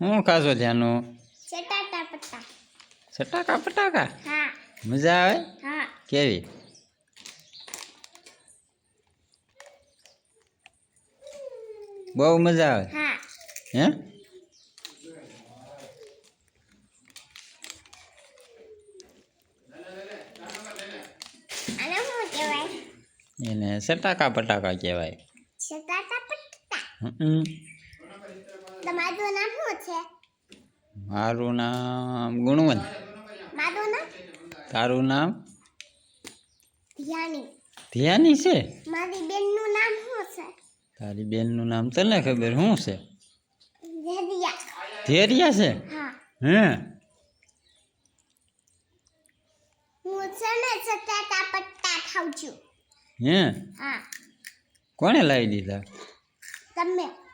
શું ખાશો ત્યાંનું? ચટાટા પટ્ટા. ચટાકા પટાકા? હા. મજા આવે? હા. કેવી? બહુ મજા આવે? હા. હે? આને શું કહેવાય? એને ચટાકા પટાકા કહેવાય. ચટાટા પટ્ટા. હમ. તમારું નામ શું છે? મારું નામ ગુણવંત. મારું નામ? તારું નામ? ધ્યાની. ધ્યાની છે? મારી બેનનું નામ શું છે? તારી બેનનું નામ તને ખબર શું છે? ધેરિયા. ધેરિયા છે? હા. હે? હું છે ને ચટાટા પટ્ટા ખાઉં છું. હે? હા. કોણે લાવી દીધા? તમે.